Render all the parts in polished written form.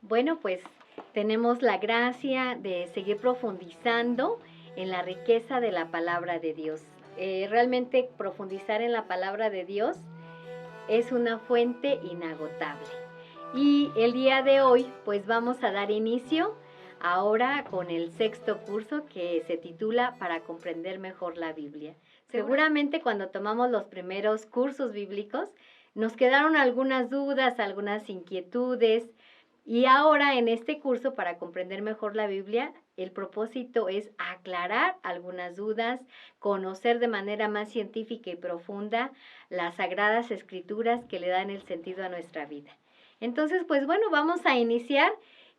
Bueno, pues tenemos la gracia de seguir profundizando en la riqueza de la palabra de Dios. Realmente profundizar en la palabra de Dios es una fuente inagotable. Y el día de hoy pues vamos a dar inicio ahora con el sexto curso que se titula Para comprender mejor la Biblia. Seguramente cuando tomamos los primeros cursos bíblicos nos quedaron algunas dudas, algunas inquietudes. Y ahora en este curso, para comprender mejor la Biblia, el propósito es aclarar algunas dudas, conocer de manera más científica y profunda las sagradas escrituras que le dan el sentido a nuestra vida. Entonces, pues bueno, vamos a iniciar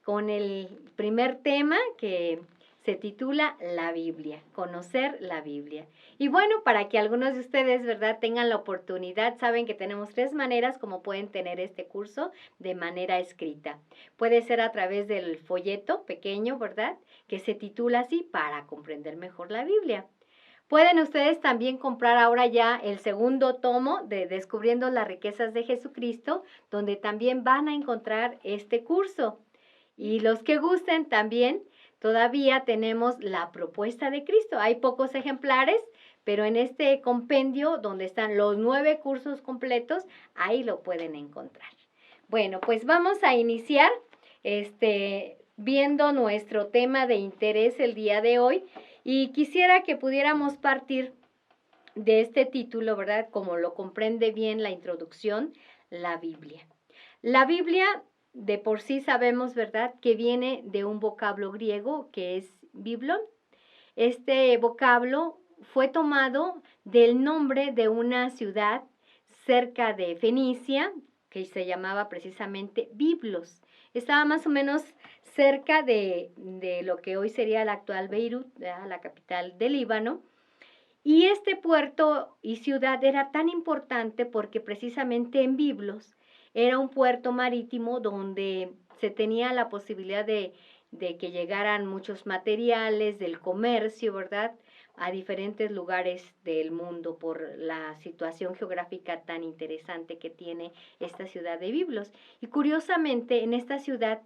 con el primer tema que se titula La Biblia, conocer la Biblia. Y bueno, para que algunos de ustedes, ¿verdad?, tengan la oportunidad, saben que tenemos 3 maneras como pueden tener este curso de manera escrita. Puede ser a través del folleto pequeño, ¿verdad?, que se titula así, Para comprender mejor la Biblia. Pueden ustedes también comprar ahora ya el segundo tomo de Descubriendo las riquezas de Jesucristo, donde también van a encontrar este curso. Y los que gusten también, todavía tenemos la propuesta de Cristo. Hay pocos ejemplares, pero en este compendio donde están los 9 cursos completos, ahí lo pueden encontrar. Bueno, pues vamos a iniciar viendo nuestro tema de interés el día de hoy, y quisiera que pudiéramos partir de este título, ¿verdad? Como lo comprende bien la introducción, la Biblia. La Biblia de por sí sabemos, ¿verdad?, que viene de un vocablo griego que es biblón. Este vocablo fue tomado del nombre de una ciudad cerca de Fenicia, que se llamaba precisamente Biblos. Estaba más o menos cerca de lo que hoy sería la actual Beirut, la capital del Líbano. Y este puerto y ciudad era tan importante porque precisamente en Biblos era un puerto marítimo donde se tenía la posibilidad de que llegaran muchos materiales del comercio, ¿verdad?, a diferentes lugares del mundo por la situación geográfica tan interesante que tiene esta ciudad de Biblos. Y curiosamente, en esta ciudad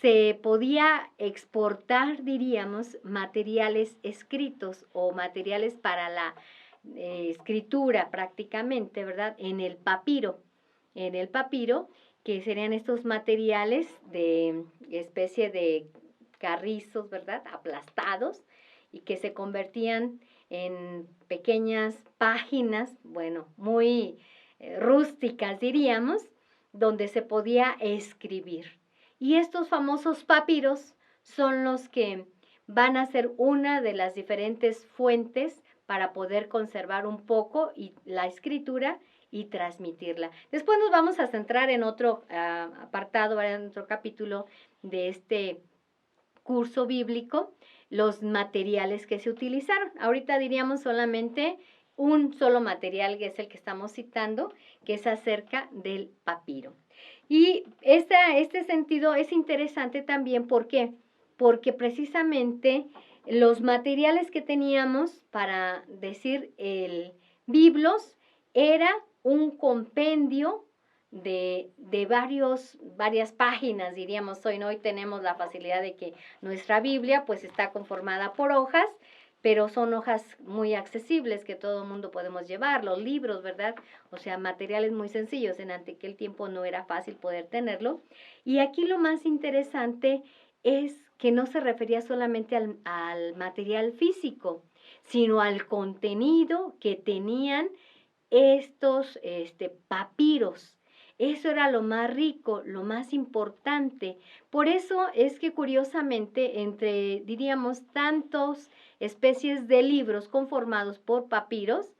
se podía exportar, diríamos, materiales escritos o materiales para la escritura prácticamente, ¿verdad?, en el papiro, que serían estos materiales de especie de carrizos, ¿verdad?, aplastados, y que se convertían en pequeñas páginas, bueno, muy rústicas diríamos, donde se podía escribir. Y estos famosos papiros son los que van a ser una de las diferentes fuentes para poder conservar un poco la escritura y transmitirla. Después nos vamos a centrar en otro apartado, en otro capítulo de este curso bíblico, los materiales que se utilizaron. Ahorita diríamos solamente un solo material, que es el que estamos citando, que es acerca del papiro. Y este sentido es interesante también, ¿por qué? Porque precisamente los materiales que teníamos para decir el Biblos era un compendio de varias páginas, diríamos hoy, ¿no? Hoy tenemos la facilidad de que nuestra Biblia pues está conformada por hojas, pero son hojas muy accesibles que todo el mundo podemos llevar, los libros, ¿verdad? O sea, materiales muy sencillos, en aquel tiempo no era fácil poder tenerlo. Y aquí lo más interesante es que no se refería solamente al material físico, sino al contenido que tenían estos papiros. Eso era lo más rico, lo más importante. Por eso es que curiosamente entre, diríamos, tantos especies de libros conformados por papiros,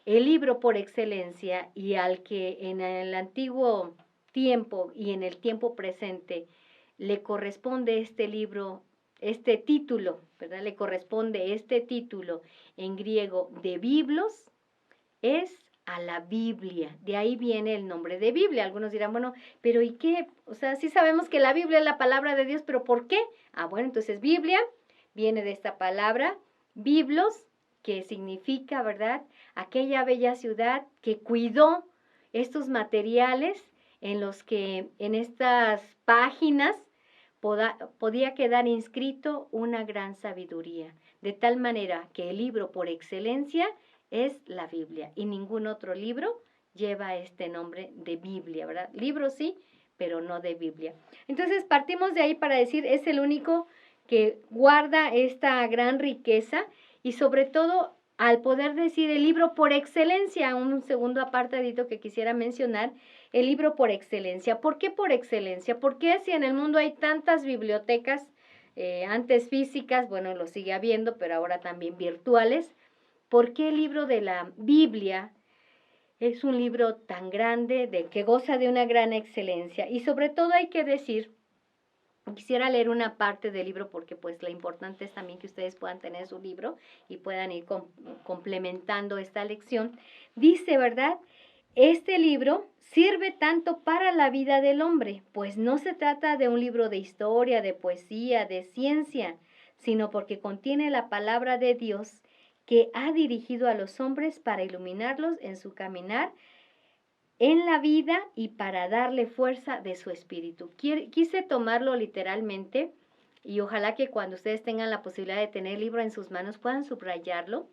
el libro por excelencia y al que en el antiguo tiempo y en el tiempo presente le corresponde este libro, este título, ¿verdad? Le corresponde este título en griego de Biblos, es a la Biblia. De ahí viene el nombre de Biblia. Algunos dirán, bueno, pero ¿y qué? O sea, sí sabemos que la Biblia es la palabra de Dios, pero ¿por qué? Bueno, entonces Biblia viene de esta palabra, Biblos, que significa, ¿verdad?, aquella bella ciudad que cuidó estos materiales en los que en estas páginas podía quedar inscrito una gran sabiduría, de tal manera que el libro por excelencia es la Biblia y ningún otro libro lleva este nombre de Biblia, ¿verdad? Libro sí, pero no de Biblia. Entonces partimos de ahí para decir, es el único que guarda esta gran riqueza y sobre todo al poder decir el libro por excelencia, un segundo apartadito que quisiera mencionar, el libro por excelencia. ¿Por qué por excelencia? Porque si en el mundo hay tantas bibliotecas, antes físicas, bueno, lo sigue habiendo, pero ahora también virtuales, ¿por qué el libro de la Biblia es un libro tan grande, que goza de una gran excelencia? Y sobre todo hay que decir, quisiera leer una parte del libro porque pues lo importante es también que ustedes puedan tener su libro y puedan ir complementando esta lección. Dice, ¿verdad? Este libro sirve tanto para la vida del hombre, pues no se trata de un libro de historia, de poesía, de ciencia, sino porque contiene la palabra de Dios que ha dirigido a los hombres para iluminarlos en su caminar en la vida y para darle fuerza de su espíritu. Quise tomarlo literalmente y ojalá que cuando ustedes tengan la posibilidad de tener el libro en sus manos puedan subrayarlo,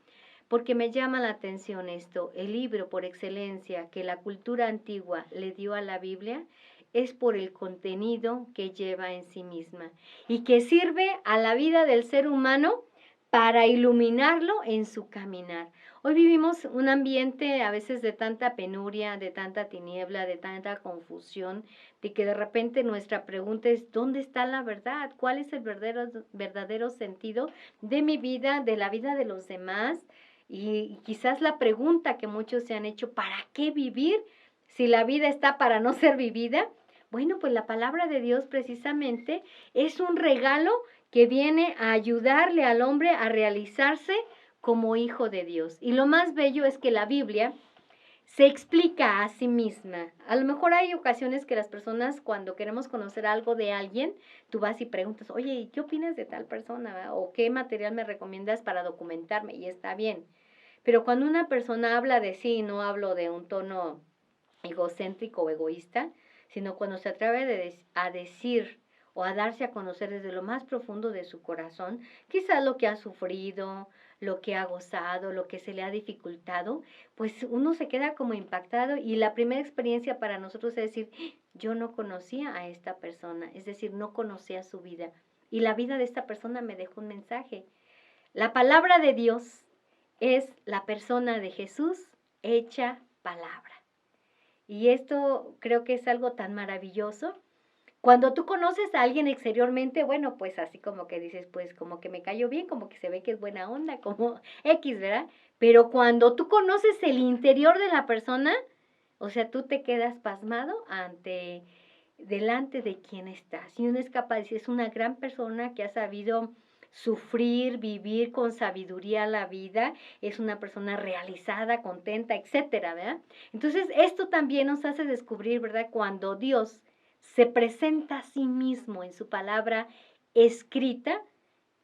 porque me llama la atención esto. El libro por excelencia que la cultura antigua le dio a la Biblia es por el contenido que lleva en sí misma y que sirve a la vida del ser humano para iluminarlo en su caminar. Hoy vivimos un ambiente a veces de tanta penuria, de tanta tiniebla, de tanta confusión, de que de repente nuestra pregunta es, ¿dónde está la verdad? ¿Cuál es el verdadero sentido de mi vida, de la vida de los demás? Y quizás la pregunta que muchos se han hecho, ¿para qué vivir si la vida está para no ser vivida? Bueno, pues la palabra de Dios precisamente es un regalo que viene a ayudarle al hombre a realizarse como hijo de Dios. Y lo más bello es que la Biblia se explica a sí misma. A lo mejor hay ocasiones que las personas, cuando queremos conocer algo de alguien, tú vas y preguntas, oye, ¿qué opinas de tal persona? ¿O qué material me recomiendas para documentarme? Y está bien. Pero cuando una persona habla de sí, no hablo de un tono egocéntrico o egoísta, sino cuando se atreve a decir o a darse a conocer desde lo más profundo de su corazón, quizás lo que ha sufrido, lo que ha gozado, lo que se le ha dificultado, pues uno se queda como impactado y la primera experiencia para nosotros es decir, yo no conocía a esta persona, es decir, no conocía su vida y la vida de esta persona me dejó un mensaje. La palabra de Dios es la persona de Jesús hecha palabra. Y esto creo que es algo tan maravilloso. Cuando tú conoces a alguien exteriormente, bueno, pues así como que dices, pues como que me cayó bien, como que se ve que es buena onda, como X, ¿verdad? Pero cuando tú conoces el interior de la persona, o sea, tú te quedas pasmado delante de quien estás. Y uno es capaz de decir, es una gran persona que ha sabido sufrir, vivir con sabiduría la vida, es una persona realizada, contenta, etcétera, ¿verdad? Entonces, esto también nos hace descubrir, ¿verdad? Cuando Dios se presenta a sí mismo en su palabra escrita,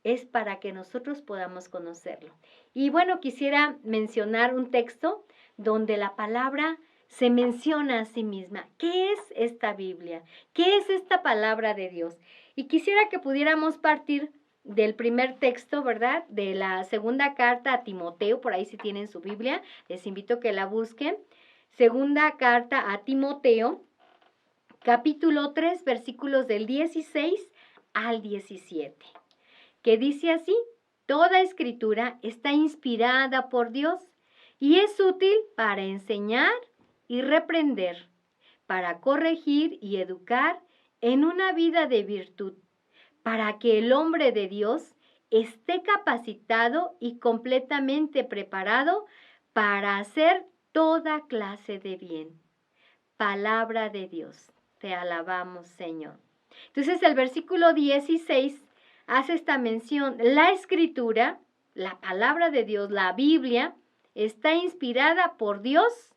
es para que nosotros podamos conocerlo. Y bueno, quisiera mencionar un texto donde la palabra se menciona a sí misma. ¿Qué es esta Biblia? ¿Qué es esta palabra de Dios? Y quisiera que pudiéramos partir del primer texto, ¿verdad? De la segunda carta a Timoteo, por ahí si tienen su Biblia, les invito a que la busquen. Segunda carta a Timoteo, capítulo 3, versículos del 16 al 17, que dice así, toda escritura está inspirada por Dios y es útil para enseñar y reprender, para corregir y educar en una vida de virtud, para que el hombre de Dios esté capacitado y completamente preparado para hacer toda clase de bien. Palabra de Dios. Te alabamos, Señor. Entonces, el versículo 16 hace esta mención. La Escritura, la palabra de Dios, la Biblia, está inspirada por Dios.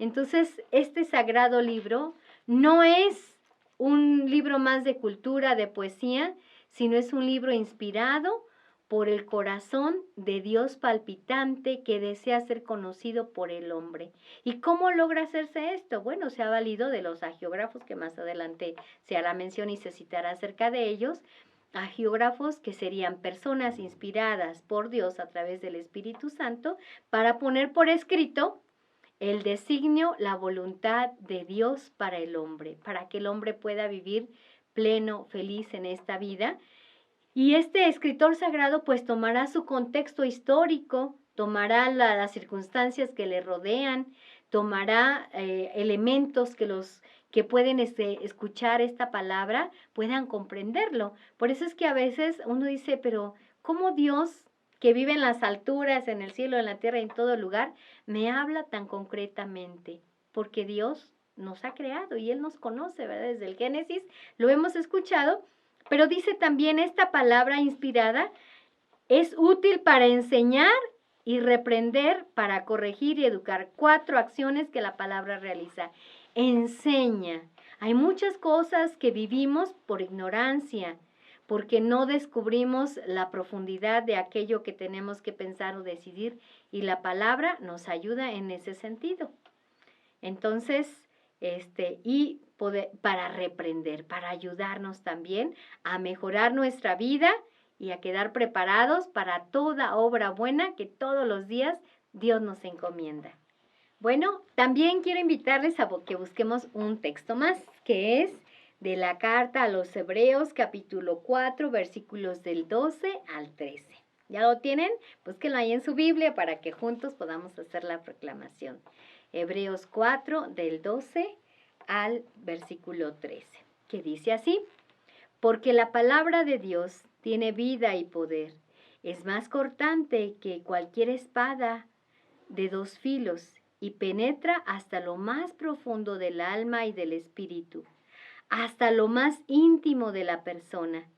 Entonces, este sagrado libro no es un libro más de cultura, de poesía, sino es un libro inspirado por el corazón de Dios palpitante que desea ser conocido por el hombre. ¿Y cómo logra hacerse esto? Bueno, se ha valido de los agiógrafos, que más adelante se hará mención y se citará acerca de ellos. Agiógrafos que serían personas inspiradas por Dios a través del Espíritu Santo para poner por escrito el designio, la voluntad de Dios para el hombre, para que el hombre pueda vivir pleno, feliz en esta vida. Y este escritor sagrado pues tomará su contexto histórico, tomará las circunstancias que le rodean, tomará elementos que pueden escuchar esta palabra, puedan comprenderlo. Por eso es que a veces uno dice, pero ¿cómo Dios, que vive en las alturas, en el cielo, en la tierra, en todo lugar, me habla tan concretamente? Porque Dios nos ha creado y Él nos conoce, ¿verdad? Desde el Génesis lo hemos escuchado. Pero dice también esta palabra inspirada es útil para enseñar y reprender, para corregir y educar. 4 acciones que la palabra realiza. Enseña. Hay muchas cosas que vivimos por ignorancia, porque no descubrimos la profundidad de aquello que tenemos que pensar o decidir, y la palabra nos ayuda en ese sentido. Entonces, para reprender, para ayudarnos también a mejorar nuestra vida y a quedar preparados para toda obra buena que todos los días Dios nos encomienda. Bueno, también quiero invitarles a que busquemos un texto más, que es de la carta a los Hebreos, capítulo 4, versículos del 12 al 13. ¿Ya lo tienen? Búsquenlo ahí en su Biblia para que juntos podamos hacer la proclamación. Hebreos 4, del 12 al versículo 13, que dice así: porque la palabra de Dios tiene vida y poder, es más cortante que cualquier espada de 2 filos y penetra hasta lo más profundo del alma y del espíritu, hasta lo más íntimo de la persona,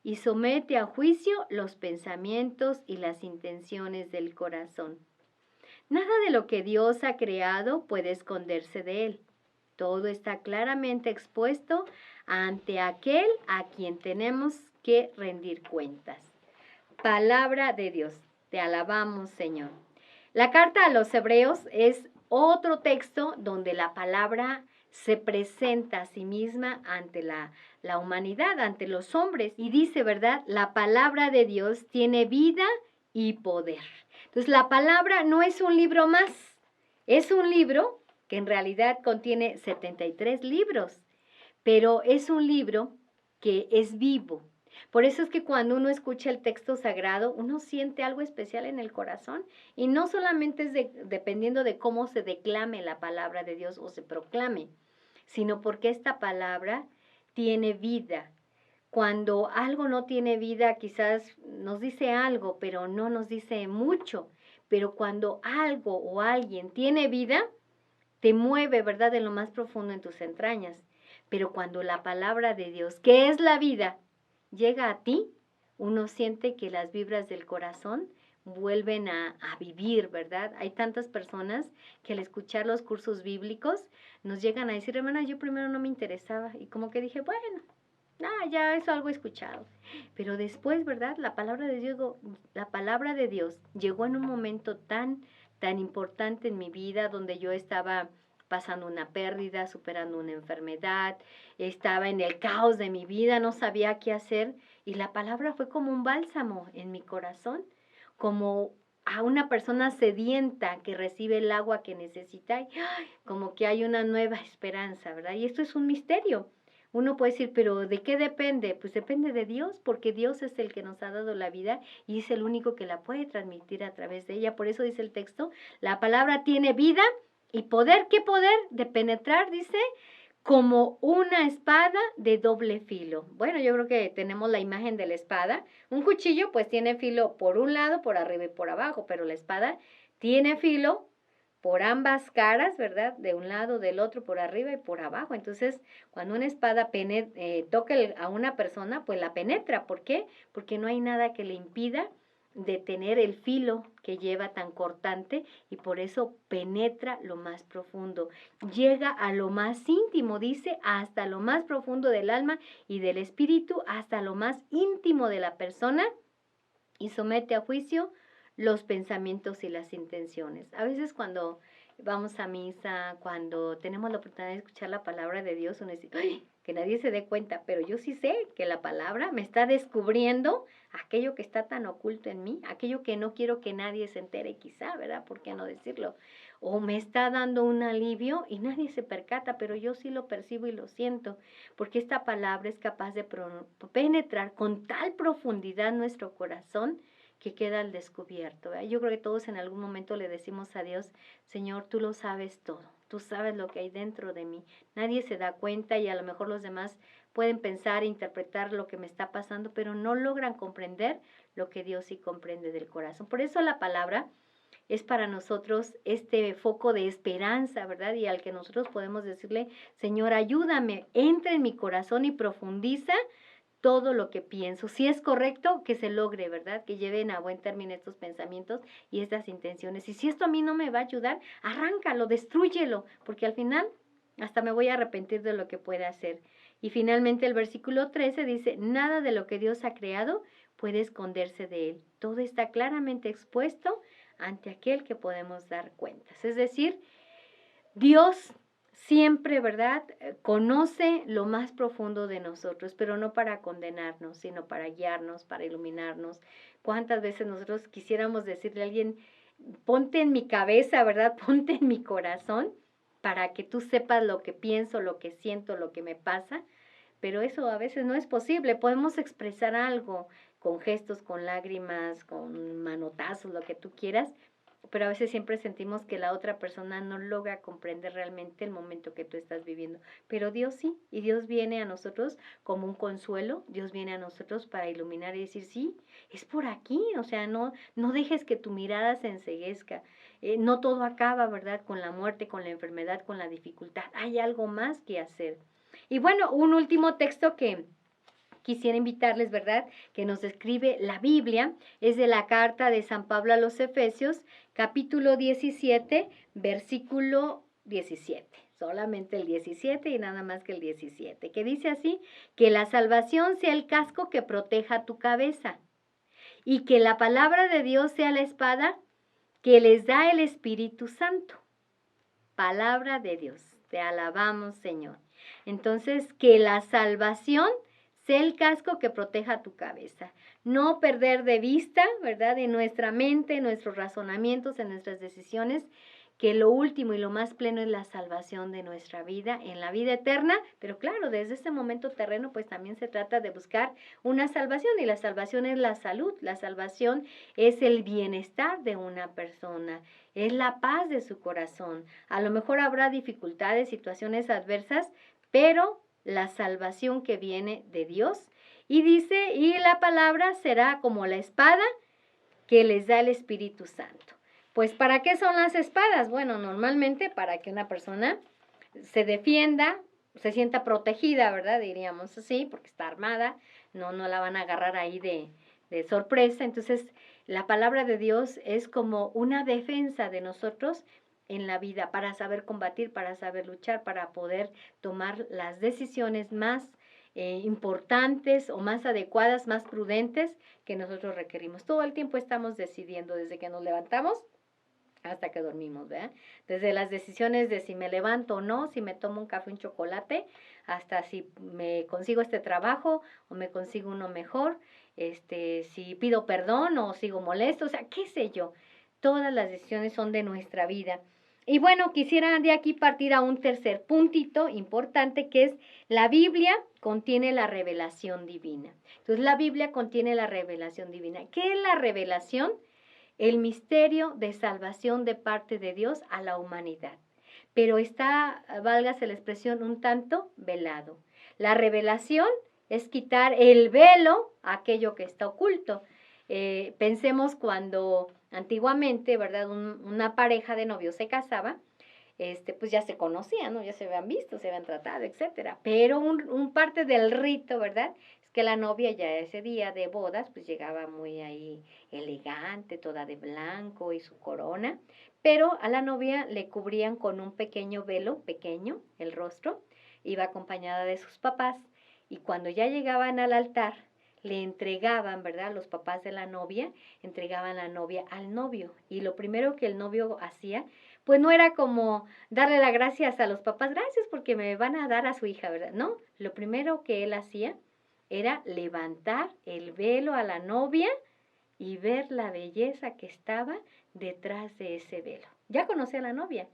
y somete a juicio los pensamientos y las intenciones del corazón. Nada de lo que Dios ha creado puede esconderse de Él. Todo está claramente expuesto ante aquel a quien tenemos que rendir cuentas. Palabra de Dios. Te alabamos, Señor. La carta a los Hebreos es otro texto donde la palabra se presenta a sí misma ante la humanidad, ante los hombres. Y dice, ¿verdad? La palabra de Dios tiene vida y poder. Entonces, la palabra no es un libro más, es un libro que en realidad contiene 73 libros, pero es un libro que es vivo. Por eso es que cuando uno escucha el texto sagrado, uno siente algo especial en el corazón, y no solamente es dependiendo de cómo se declame la palabra de Dios o se proclame, sino porque esta palabra tiene vida. Cuando algo no tiene vida, quizás nos dice algo, pero no nos dice mucho. Pero cuando algo o alguien tiene vida, te mueve, ¿verdad?, en lo más profundo en tus entrañas. Pero cuando la palabra de Dios, que es la vida, llega a ti, uno siente que las vibras del corazón vuelven a vivir, ¿verdad? Hay tantas personas que al escuchar los cursos bíblicos nos llegan a decir, hermana, yo primero no me interesaba, y como que dije, bueno, ya es algo escuchado. Pero después, ¿verdad? La palabra de Dios llegó en un momento tan importante en mi vida, donde yo estaba pasando una pérdida, superando una enfermedad, estaba en el caos de mi vida, no sabía qué hacer, y la palabra fue como un bálsamo en mi corazón, como a una persona sedienta que recibe el agua que necesita, y como que hay una nueva esperanza, ¿verdad? Y esto es un misterio. Uno puede decir, pero ¿de qué depende? Pues depende de Dios, porque Dios es el que nos ha dado la vida y es el único que la puede transmitir a través de ella. Por eso dice el texto, la palabra tiene vida y poder. ¿Qué poder? De penetrar, dice, como una espada de doble filo. Bueno, yo creo que tenemos la imagen de la espada. Un cuchillo pues tiene filo por un lado, por arriba y por abajo, pero la espada tiene filo por ambas caras, ¿verdad? De un lado, del otro, por arriba y por abajo. Entonces, cuando una espada toca a una persona, pues la penetra. ¿Por qué? Porque no hay nada que le impida detener el filo que lleva tan cortante, y por eso penetra lo más profundo. Llega a lo más íntimo, dice, hasta lo más profundo del alma y del espíritu, hasta lo más íntimo de la persona, y somete a juicio los pensamientos y las intenciones. A veces cuando vamos a misa, cuando tenemos la oportunidad de escuchar la palabra de Dios, uno dice, ¡ay! Que nadie se dé cuenta, pero yo sí sé que la palabra me está descubriendo aquello que está tan oculto en mí, aquello que no quiero que nadie se entere quizá, ¿verdad? ¿Por qué no decirlo? O me está dando un alivio y nadie se percata, pero yo sí lo percibo y lo siento, porque esta palabra es capaz de penetrar con tal profundidad nuestro corazón que queda al descubierto, ¿verdad? Yo creo que todos en algún momento le decimos a Dios, Señor, tú lo sabes todo, tú sabes lo que hay dentro de mí, nadie se da cuenta y a lo mejor los demás pueden pensar e interpretar lo que me está pasando, pero no logran comprender lo que Dios sí comprende del corazón. Por eso la palabra es para nosotros este foco de esperanza, ¿verdad? Y al que nosotros podemos decirle, Señor, ayúdame, entra en mi corazón y profundiza todo lo que pienso. Si es correcto, que se logre, ¿verdad? Que lleven a buen término estos pensamientos y estas intenciones. Y si esto a mí no me va a ayudar, arráncalo, destrúyelo, porque al final hasta me voy a arrepentir de lo que pueda hacer. Y finalmente el versículo 13 dice, nada de lo que Dios ha creado puede esconderse de él. Todo está claramente expuesto ante aquel que podemos dar cuentas. Es decir, Dios siempre, ¿verdad? Conoce lo más profundo de nosotros, pero no para condenarnos, sino para guiarnos, para iluminarnos. ¿Cuántas veces nosotros quisiéramos decirle a alguien, ponte en mi cabeza, ¿verdad? Ponte en mi corazón para que tú sepas lo que pienso, lo que siento, lo que me pasa? Pero eso a veces no es posible. Podemos expresar algo con gestos, con lágrimas, con manotazos, lo que tú quieras, pero a veces siempre sentimos que la otra persona no logra comprender realmente el momento que tú estás viviendo. Pero Dios sí, y Dios viene a nosotros como un consuelo, Dios viene a nosotros para iluminar y decir, sí, es por aquí, o sea, no dejes que tu mirada se enceguezca. No todo acaba, ¿verdad? Con la muerte, con la enfermedad, con la dificultad. Hay algo más que hacer. Y bueno, un último texto que quisiera invitarles, ¿verdad?, que nos describe la Biblia, es de la carta de San Pablo a los Efesios, capítulo 17, versículo 17. Solamente el 17 y nada más que el 17, que dice así, que la salvación sea el casco que proteja tu cabeza y que la palabra de Dios sea la espada que les da el Espíritu Santo. Palabra de Dios, te alabamos, Señor. Entonces, que la salvación sea el casco que proteja tu cabeza. No perder de vista, ¿verdad?, en nuestra mente, en nuestros razonamientos, en nuestras decisiones, que lo último y lo más pleno es la salvación de nuestra vida, en la vida eterna, pero claro, desde este momento terreno, pues también se trata de buscar una salvación, y la salvación es la salud, la salvación es el bienestar de una persona, es la paz de su corazón. A lo mejor habrá dificultades, situaciones adversas, pero la salvación que viene de Dios, y dice, y la palabra será como la espada que les da el Espíritu Santo. Pues, ¿para qué son las espadas? Bueno, normalmente para que una persona se defienda, se sienta protegida, ¿verdad? Diríamos así, porque está armada, no la van a agarrar ahí de sorpresa. Entonces, la palabra de Dios es como una defensa de nosotros en la vida, para saber combatir, para saber luchar, para poder tomar las decisiones más importantes o más adecuadas, más prudentes que nosotros requerimos. Todo el tiempo estamos decidiendo desde que nos levantamos hasta que dormimos, ¿verdad? Desde las decisiones de si me levanto o no, si me tomo un café, un chocolate, hasta si me consigo este trabajo o me consigo uno mejor, si pido perdón o sigo molesto, o sea, qué sé yo. Todas las decisiones son de nuestra vida. Y bueno, quisiera de aquí partir a un tercer puntito importante, que es la Biblia contiene la revelación divina. Entonces, la Biblia contiene la revelación divina. ¿Qué es la revelación? El misterio de salvación de parte de Dios a la humanidad. Pero está, válgase la expresión, un tanto velado. La revelación es quitar el velo a aquello que está oculto. Pensemos cuando antiguamente, ¿verdad?, una pareja de novios se casaba, pues ya se conocían, ¿no? Ya se habían visto, se habían tratado, etcétera. Pero un parte del rito, ¿verdad?, es que la novia ya ese día de bodas, pues llegaba muy ahí elegante, toda de blanco y su corona, pero a la novia le cubrían con un pequeño velo, pequeño, el rostro, iba acompañada de sus papás, y cuando ya llegaban al altar, le entregaban, ¿verdad? Los papás de la novia entregaban la novia al novio. Y lo primero que el novio hacía, pues no era como darle las gracias a los papás, gracias porque me van a dar a su hija, ¿verdad? No, lo primero que él hacía era levantar el velo a la novia y ver la belleza que estaba detrás de ese velo. Ya conocía a la novia,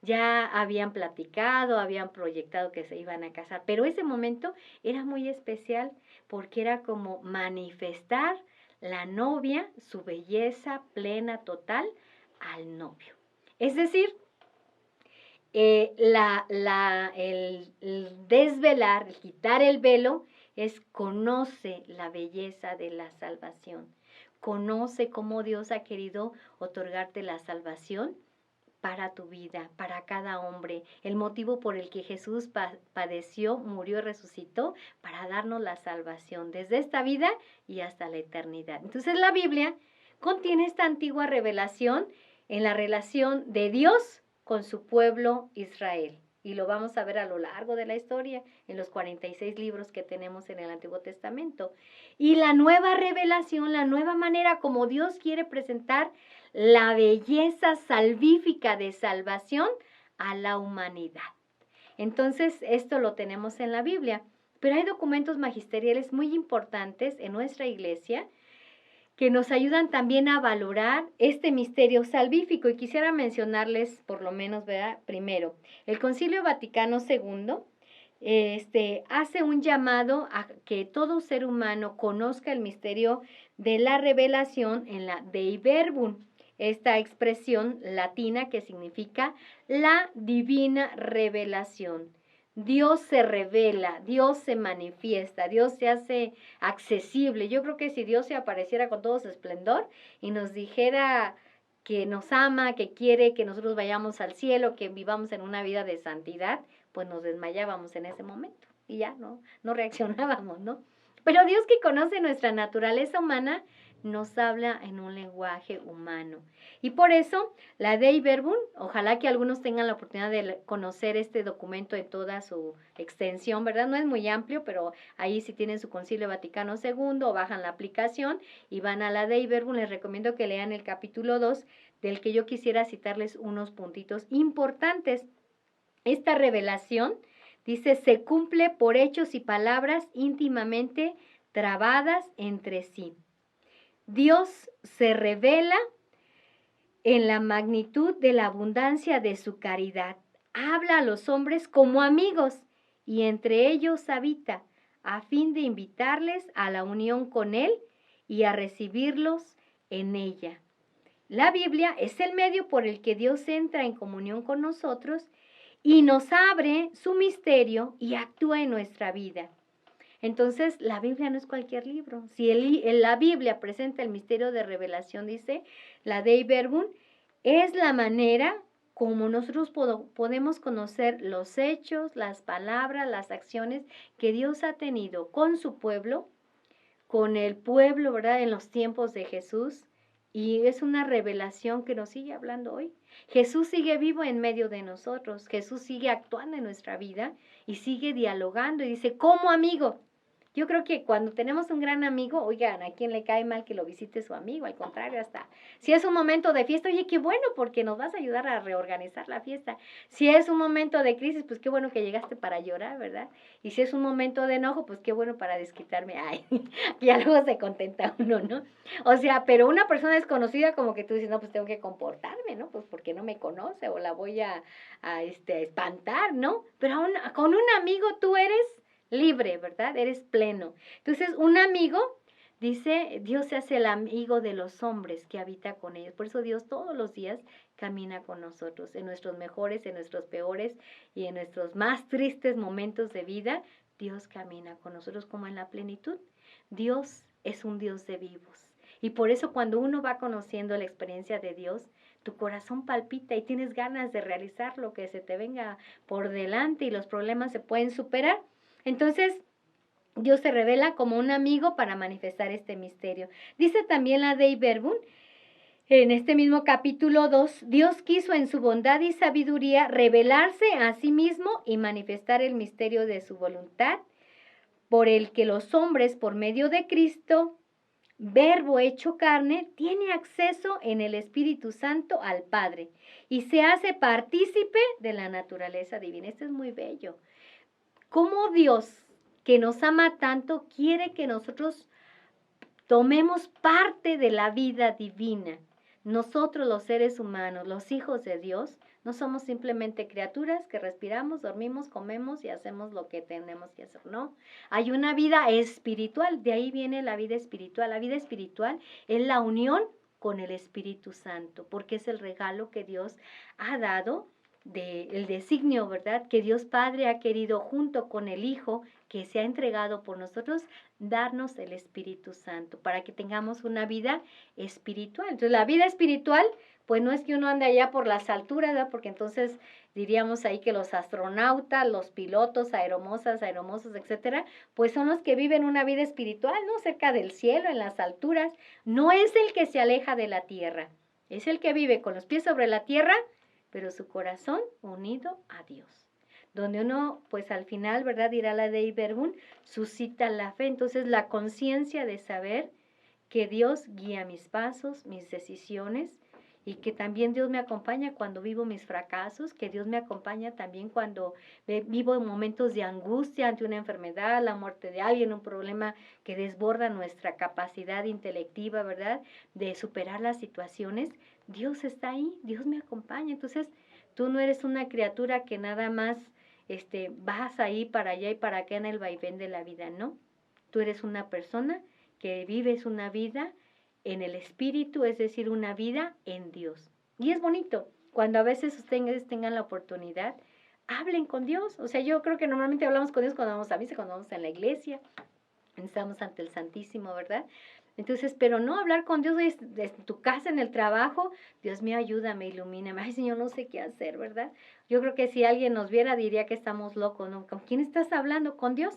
ya habían platicado, habían proyectado que se iban a casar, pero ese momento era muy especial porque era como manifestar la novia, su belleza plena, total, al novio. Es decir, el desvelar, el quitar el velo, es conoce la belleza de la salvación. Conoce cómo Dios ha querido otorgarte la salvación para tu vida, para cada hombre. El motivo por el que Jesús padeció, murió y resucitó para darnos la salvación desde esta vida y hasta la eternidad. Entonces la Biblia contiene esta antigua revelación en la relación de Dios con su pueblo Israel. Y lo vamos a ver a lo largo de la historia, en los 46 libros que tenemos en el Antiguo Testamento. Y la nueva revelación, la nueva manera como Dios quiere presentar la belleza salvífica de salvación a la humanidad. Entonces, esto lo tenemos en la Biblia. Pero hay documentos magisteriales muy importantes en nuestra iglesia que nos ayudan también a valorar este misterio salvífico. Y quisiera mencionarles, por lo menos, ¿verdad? Primero, el Concilio Vaticano II hace un llamado a que todo ser humano conozca el misterio de la revelación en la Dei Verbum, esta expresión latina que significa la divina revelación. Dios se revela, Dios se manifiesta, Dios se hace accesible. Yo creo que si Dios se apareciera con todo su esplendor y nos dijera que nos ama, que quiere que nosotros vayamos al cielo, que vivamos en una vida de santidad, pues nos desmayábamos en ese momento y ya no reaccionábamos, ¿no? Pero Dios, que conoce nuestra naturaleza humana, nos habla en un lenguaje humano. Y por eso, la Dei Verbum, ojalá que algunos tengan la oportunidad de conocer este documento en toda su extensión, ¿verdad? No es muy amplio, pero ahí si tienen su Concilio Vaticano II o bajan la aplicación y van a la Dei Verbum, les recomiendo que lean el capítulo 2, del que yo quisiera citarles unos puntitos importantes. Esta revelación, dice, se cumple por hechos y palabras íntimamente trabadas entre sí. Dios se revela en la magnitud de la abundancia de su caridad. Habla a los hombres como amigos y entre ellos habita, a fin de invitarles a la unión con Él y a recibirlos en ella. La Biblia es el medio por el que Dios entra en comunión con nosotros y nos abre su misterio y actúa en nuestra vida. Entonces, la Biblia no es cualquier libro. Si la Biblia presenta el misterio de revelación, dice la Dei Verbum, es la manera como nosotros podemos conocer los hechos, las palabras, las acciones que Dios ha tenido con su pueblo, con el pueblo, ¿verdad?, en los tiempos de Jesús. Y es una revelación que nos sigue hablando hoy. Jesús sigue vivo en medio de nosotros. Jesús sigue actuando en nuestra vida y sigue dialogando y dice, como amigo. Yo creo que cuando tenemos un gran amigo, oigan, ¿a quién le cae mal que lo visite su amigo? Al contrario, hasta si es un momento de fiesta, oye, qué bueno, porque nos vas a ayudar a reorganizar la fiesta. Si es un momento de crisis, pues qué bueno que llegaste para llorar, ¿verdad? Y si es un momento de enojo, pues qué bueno para desquitarme. Ay, y algo se contenta uno, ¿no? O sea, pero una persona desconocida, como que tú dices, no, pues tengo que comportarme, ¿no? Pues porque no me conoce o la voy a espantar, ¿no? Pero con un amigo tú eres libre, ¿verdad? Eres pleno. Entonces, un amigo, dice, Dios se hace el amigo de los hombres que habita con ellos. Por eso Dios todos los días camina con nosotros, en nuestros mejores, en nuestros peores y en nuestros más tristes momentos de vida. Dios camina con nosotros como en la plenitud. Dios es un Dios de vivos. Y por eso cuando uno va conociendo la experiencia de Dios, tu corazón palpita y tienes ganas de realizar lo que se te venga por delante y los problemas se pueden superar. Entonces, Dios se revela como un amigo para manifestar este misterio. Dice también la Dei Verbum, en este mismo capítulo 2, Dios quiso en su bondad y sabiduría revelarse a sí mismo y manifestar el misterio de su voluntad por el que los hombres, por medio de Cristo, Verbo hecho carne, tiene acceso en el Espíritu Santo al Padre y se hace partícipe de la naturaleza divina. Esto es muy bello. Cómo Dios, que nos ama tanto, quiere que nosotros tomemos parte de la vida divina. Nosotros los seres humanos, los hijos de Dios, no somos simplemente criaturas que respiramos, dormimos, comemos y hacemos lo que tenemos que hacer, ¿no? Hay una vida espiritual, de ahí viene la vida espiritual. La vida espiritual es la unión con el Espíritu Santo, porque es el regalo que Dios ha dado, el designio, ¿verdad? Que Dios Padre ha querido junto con el Hijo que se ha entregado por nosotros, darnos el Espíritu Santo para que tengamos una vida espiritual. Entonces, la vida espiritual, pues no es que uno ande allá por las alturas, ¿verdad? Porque entonces diríamos ahí que los astronautas, los pilotos, aeromosos, etcétera, pues son los que viven una vida espiritual, ¿no? Cerca del cielo, en las alturas. No es el que se aleja de la tierra, es el que vive con los pies sobre la tierra, pero su corazón unido a Dios. Donde uno, pues al final, ¿verdad? Dirá la Dei Verbum, suscita la fe. Entonces, la conciencia de saber que Dios guía mis pasos, mis decisiones, y que también Dios me acompaña cuando vivo mis fracasos, que Dios me acompaña también cuando vivo momentos de angustia ante una enfermedad, la muerte de alguien, un problema que desborda nuestra capacidad intelectiva, ¿verdad? De superar las situaciones. Dios está ahí, Dios me acompaña. Entonces, tú no eres una criatura que nada más vas ahí para allá y para acá en el vaivén de la vida, ¿no? Tú eres una persona que vives una vida en el Espíritu, es decir, una vida en Dios. Y es bonito, cuando a veces ustedes tengan la oportunidad, hablen con Dios. O sea, yo creo que normalmente hablamos con Dios cuando vamos a misa, cuando vamos en la iglesia, estamos ante el Santísimo, ¿verdad? Entonces, pero no hablar con Dios desde tu casa, en el trabajo. Dios mío, ayúdame, ilumíname. Ay, Señor, no sé qué hacer, ¿verdad? Yo creo que si alguien nos viera diría que estamos locos, ¿no? ¿Con quién estás hablando? ¿Con Dios?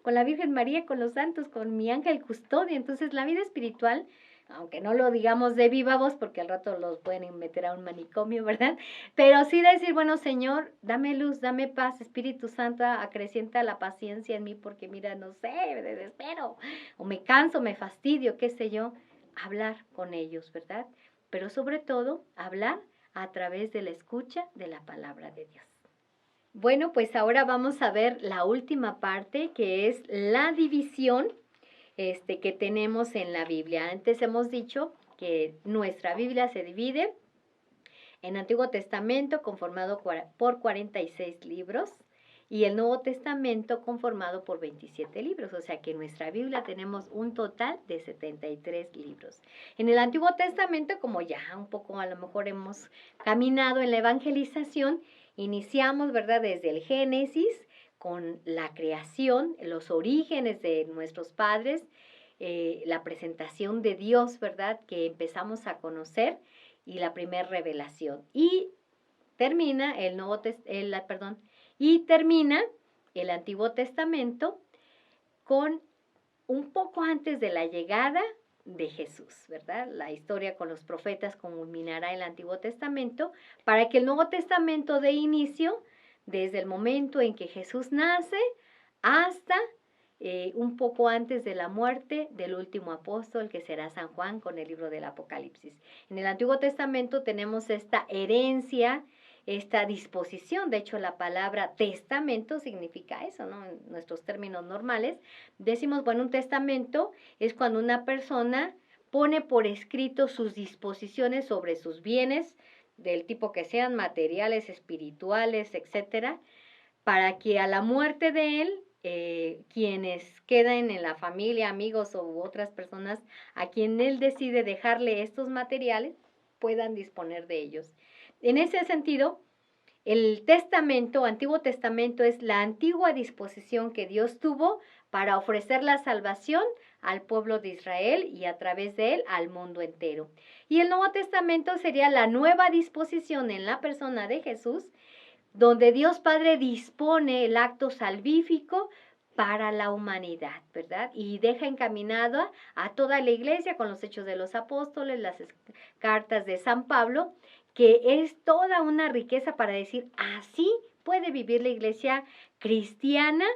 Con la Virgen María, con los santos, con mi ángel custodio. Entonces, la vida espiritual, aunque no lo digamos de viva voz, porque al rato los pueden meter a un manicomio, ¿verdad? Pero sí decir, bueno, Señor, dame luz, dame paz, Espíritu Santo, acrecienta la paciencia en mí, porque mira, no sé, me desespero, o me canso, me fastidio, qué sé yo, hablar con ellos, ¿verdad? Pero sobre todo, hablar a través de la escucha de la palabra de Dios. Bueno, pues ahora vamos a ver la última parte, que es la división que tenemos en la Biblia. Antes hemos dicho que nuestra Biblia se divide en Antiguo Testamento conformado por 46 libros y el Nuevo Testamento conformado por 27 libros. O sea que en nuestra Biblia tenemos un total de 73 libros. En el Antiguo Testamento, como ya un poco a lo mejor hemos caminado en la evangelización, iniciamos, ¿verdad?, desde el Génesis con la creación, los orígenes de nuestros padres, la presentación de Dios, ¿verdad?, que empezamos a conocer, y la primera revelación. Y termina termina el Antiguo Testamento con un poco antes de la llegada de Jesús, ¿verdad? La historia con los profetas culminará el Antiguo Testamento para que el Nuevo Testamento dé inicio desde el momento en que Jesús nace hasta un poco antes de la muerte del último apóstol, que será San Juan, con el libro del Apocalipsis. En el Antiguo Testamento tenemos esta herencia, esta disposición. De hecho, la palabra testamento significa eso, ¿no? En nuestros términos normales decimos, bueno, un testamento es cuando una persona pone por escrito sus disposiciones sobre sus bienes, del tipo que sean materiales, espirituales, etcétera, para que a la muerte de él, quienes queden en la familia, amigos u otras personas a quien él decide dejarle estos materiales, puedan disponer de ellos. En ese sentido, el testamento, Antiguo Testamento, es la antigua disposición que Dios tuvo para ofrecer la salvación al pueblo de Israel y a través de él al mundo entero. Y el Nuevo Testamento sería la nueva disposición en la persona de Jesús, donde Dios Padre dispone el acto salvífico para la humanidad, ¿verdad? Y deja encaminada a toda la iglesia con los Hechos de los Apóstoles, las cartas de San Pablo, que es toda una riqueza para decir, así puede vivir la iglesia cristiana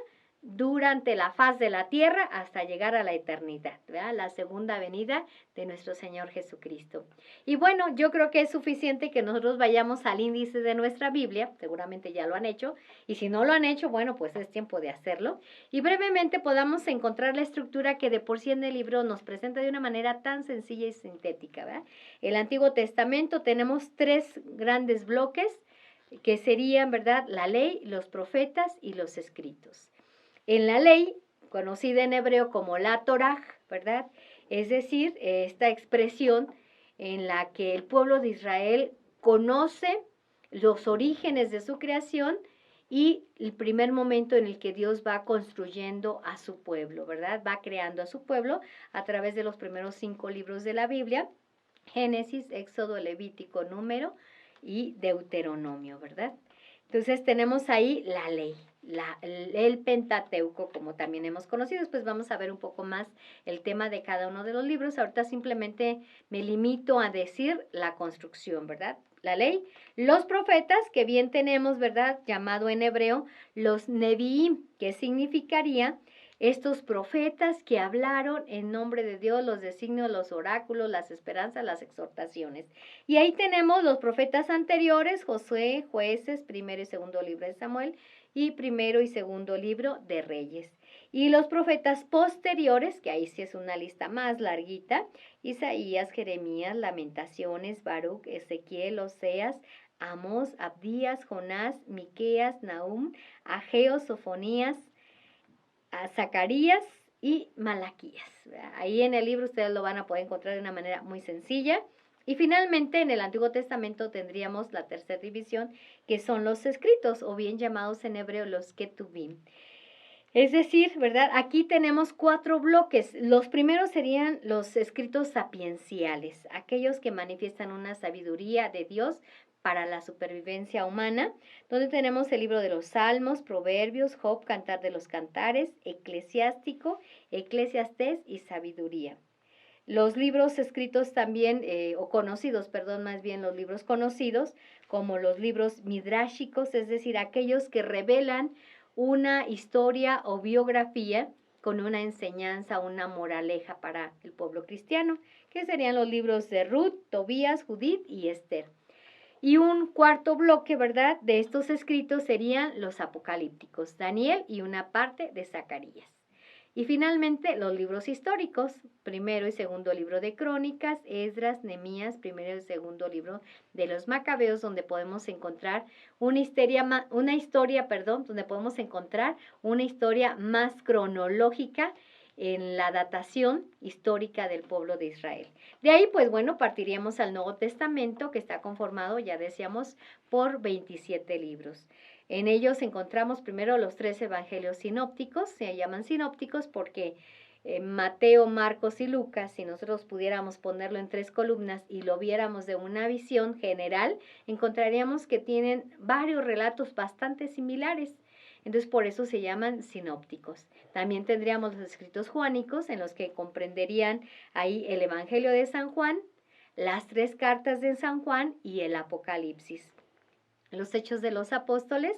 durante la faz de la tierra hasta llegar a la eternidad, ¿verdad? La segunda venida de nuestro Señor Jesucristo. Y bueno, yo creo que es suficiente que nosotros vayamos al índice de nuestra Biblia, seguramente ya lo han hecho, y si no lo han hecho, bueno, pues es tiempo de hacerlo, y brevemente podamos encontrar la estructura que de por sí en el libro nos presenta de una manera tan sencilla y sintética, ¿verdad? El Antiguo Testamento tenemos 3 grandes bloques, que serían, ¿verdad?, la ley, los profetas y los escritos. En la ley, conocida en hebreo como la Toraj, ¿verdad?, es decir, esta expresión en la que el pueblo de Israel conoce los orígenes de su creación y el primer momento en el que Dios va construyendo a su pueblo, ¿verdad? Va creando a su pueblo a través de los primeros 5 libros de la Biblia, Génesis, Éxodo, Levítico, Número y Deuteronomio, ¿verdad? Entonces tenemos ahí la ley, el Pentateuco, como también hemos conocido. Después vamos a ver un poco más el tema de cada uno de los libros. Ahorita simplemente me limito a decir la construcción, ¿verdad? La ley, los profetas, que bien tenemos, ¿verdad?, llamado en hebreo los Neviim, que significaría estos profetas que hablaron en nombre de Dios, los designios, los oráculos, las esperanzas, las exhortaciones. Y ahí tenemos los profetas anteriores, Josué, Jueces, primero y segundo libro de Samuel, y primero y segundo libro de Reyes. Y los profetas posteriores, que ahí sí es una lista más larguita, Isaías, Jeremías, Lamentaciones, Baruch, Ezequiel, Oseas, Amós, Abdías, Jonás, Miqueas, Nahum, Ageo, Sofonías, a Zacarías y Malaquías. Ahí en el libro ustedes lo van a poder encontrar de una manera muy sencilla. Y finalmente en el Antiguo Testamento tendríamos la tercera división, que son los escritos, o bien llamados en hebreo los Ketuvim. Es decir, ¿verdad? Aquí tenemos 4 bloques. Los primeros serían los escritos sapienciales, aquellos que manifiestan una sabiduría de Dios para la supervivencia humana, donde tenemos el libro de los Salmos, Proverbios, Job, Cantar de los Cantares, Eclesiástico, Eclesiastés y Sabiduría. Los libros escritos también, o conocidos, perdón, más bien los libros conocidos, como los libros midráshicos, es decir, aquellos que revelan una historia o biografía con una enseñanza, una moraleja para el pueblo cristiano, que serían los libros de Ruth, Tobías, Judith y Esther. Y un cuarto bloque, ¿verdad?, de estos escritos serían los apocalípticos, Daniel y una parte de Zacarías. Y finalmente los libros históricos, primero y segundo libro de Crónicas, Esdras, Nehemías, primero y segundo libro de los Macabeos, donde podemos encontrar una historia, donde podemos encontrar una historia más cronológica en la datación histórica del pueblo de Israel. De ahí, pues bueno, partiríamos al Nuevo Testamento, que está conformado, ya decíamos, por 27 libros. En ellos encontramos primero los 3 evangelios sinópticos, se llaman sinópticos porque Mateo, Marcos y Lucas, si nosotros pudiéramos ponerlo en 3 columnas y lo viéramos de una visión general, encontraríamos que tienen varios relatos bastante similares. Entonces, por eso se llaman sinópticos. También tendríamos los escritos juánicos, en los que comprenderían ahí el Evangelio de San Juan, las 3 cartas de San Juan y el Apocalipsis. Los Hechos de los Apóstoles,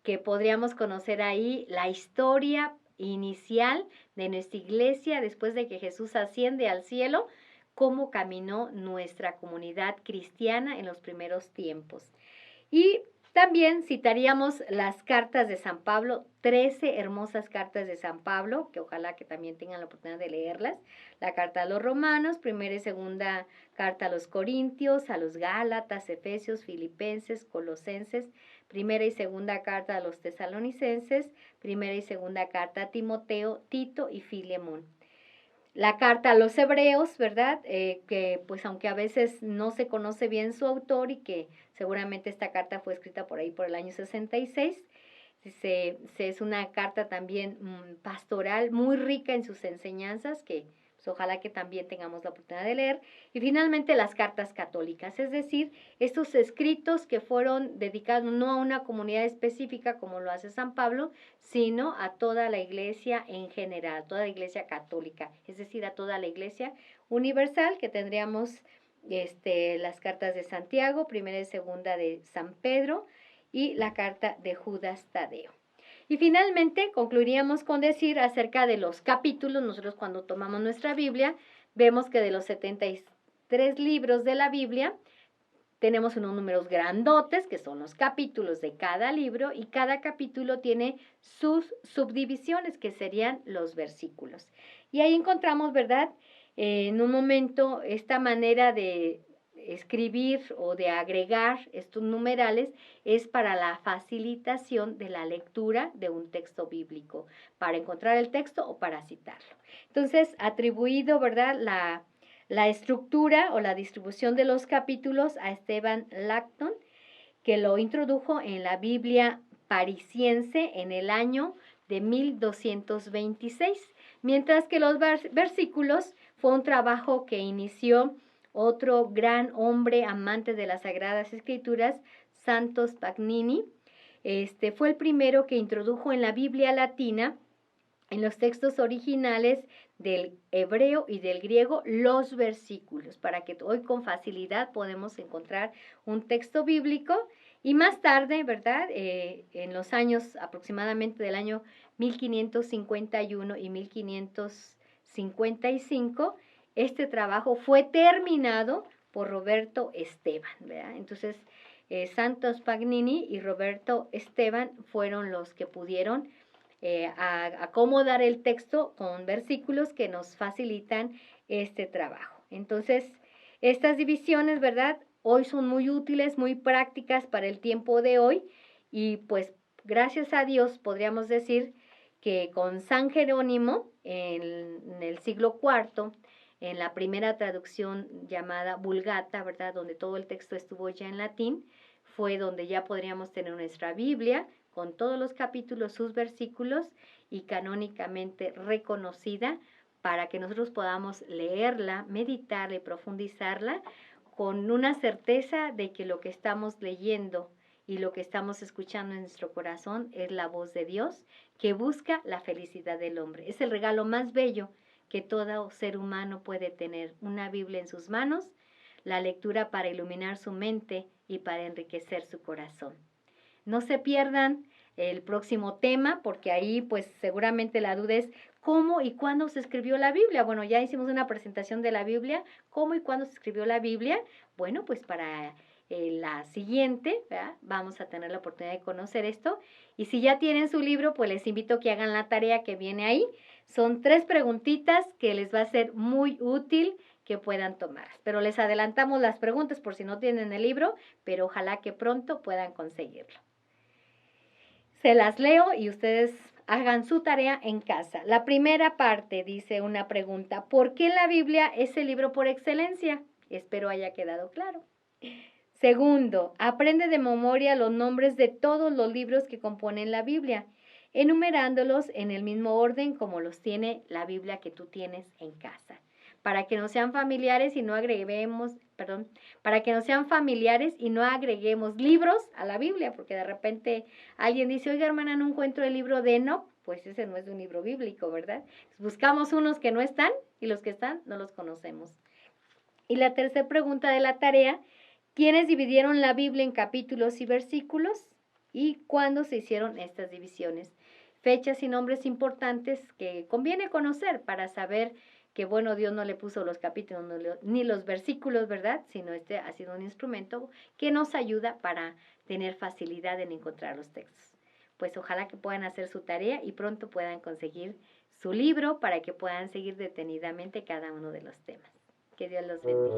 que podríamos conocer ahí la historia inicial de nuestra iglesia después de que Jesús asciende al cielo, cómo caminó nuestra comunidad cristiana en los primeros tiempos. Y también citaríamos las cartas de San Pablo, 13 hermosas cartas de San Pablo, que ojalá que también tengan la oportunidad de leerlas. La carta a los romanos, primera y segunda carta a los corintios, a los gálatas, efesios, filipenses, colosenses, primera y segunda carta a los tesalonicenses, primera y segunda carta a Timoteo, Tito y Filemón. La carta a los hebreos, ¿verdad? Que pues aunque a veces no se conoce bien su autor y que seguramente esta carta fue escrita por ahí por el año 66, es una carta también pastoral muy rica en sus enseñanzas que pues, ojalá que también tengamos la oportunidad de leer. Y finalmente las cartas católicas, es decir, estos escritos que fueron dedicados no a una comunidad específica como lo hace San Pablo, sino a toda la iglesia en general, toda la iglesia católica, es decir, a toda la iglesia universal, que tendríamos las cartas de Santiago, primera y segunda de San Pedro y la carta de Judas Tadeo. Y finalmente concluiríamos con decir acerca de los capítulos. Nosotros cuando tomamos nuestra Biblia, vemos que de los 73 libros de la Biblia, tenemos unos números grandotes, que son los capítulos de cada libro, y cada capítulo tiene sus subdivisiones, que serían los versículos. Y ahí encontramos, ¿verdad?, en un momento esta manera de escribir o de agregar estos numerales es para la facilitación de la lectura de un texto bíblico, para encontrar el texto o para citarlo. Entonces, atribuido, ¿verdad?, la estructura o la distribución de los capítulos a Esteban Langton, que lo introdujo en la Biblia parisiense en el año de 1226, mientras que los versículos fue un trabajo que inició otro gran hombre amante de las Sagradas Escrituras, Santos Paganini. Fue el primero que introdujo en la Biblia latina, en los textos originales del hebreo y del griego, los versículos, para que hoy con facilidad podemos encontrar un texto bíblico. Y más tarde, ¿verdad?, en los años aproximadamente del año 1551 y 1555, este trabajo fue terminado por Roberto Esteban, ¿verdad? Entonces, Santos Paganini y Roberto Esteban fueron los que pudieron acomodar el texto con versículos que nos facilitan este trabajo. Entonces, estas divisiones, ¿verdad?, hoy son muy útiles, muy prácticas para el tiempo de hoy, y pues gracias a Dios podríamos decir que con San Jerónimo en el siglo IV, en la primera traducción llamada Vulgata, ¿verdad?, donde todo el texto estuvo ya en latín, fue donde ya podríamos tener nuestra Biblia con todos los capítulos, sus versículos, y canónicamente reconocida, para que nosotros podamos leerla, meditarla y profundizarla con una certeza de que lo que estamos leyendo y lo que estamos escuchando en nuestro corazón es la voz de Dios, que busca la felicidad del hombre. Es el regalo más bello que todo ser humano puede tener, una Biblia en sus manos, la lectura para iluminar su mente y para enriquecer su corazón. No se pierdan el próximo tema, porque ahí pues seguramente la duda es cómo y cuándo se escribió la Biblia. Bueno, ya hicimos una presentación de la Biblia, cómo y cuándo se escribió la Biblia. Bueno, pues para la siguiente, ¿verdad?, vamos a tener la oportunidad de conocer esto. Y si ya tienen su libro, pues les invito a que hagan la tarea que viene ahí. Son 3 preguntitas que les va a ser muy útil que puedan tomar. Pero les adelantamos las preguntas por si no tienen el libro, pero ojalá que pronto puedan conseguirlo. Se las leo y ustedes hagan su tarea en casa. La primera parte dice una pregunta: ¿por qué la Biblia es el libro por excelencia? Espero haya quedado claro. Segundo, aprende de memoria los nombres de todos los libros que componen la Biblia, enumerándolos en el mismo orden como los tiene la Biblia que tú tienes en casa, para que no sean familiares y no agreguemos, para que no sean familiares y no agreguemos libros a la Biblia, porque de repente alguien dice: oiga, hermana, no encuentro el libro de Enoch. Pues ese no es un libro bíblico, ¿verdad? Buscamos unos que no están y los que están no los conocemos. Y la tercera pregunta de la tarea: ¿quiénes dividieron la Biblia en capítulos y versículos? ¿Y cuándo se hicieron estas divisiones? Fechas y nombres importantes que conviene conocer para saber que, bueno, Dios no le puso los capítulos ni los versículos, ¿verdad?, sino este ha sido un instrumento que nos ayuda para tener facilidad en encontrar los textos. Pues ojalá que puedan hacer su tarea y pronto puedan conseguir su libro para que puedan seguir detenidamente cada uno de los temas. Que Dios los bendiga.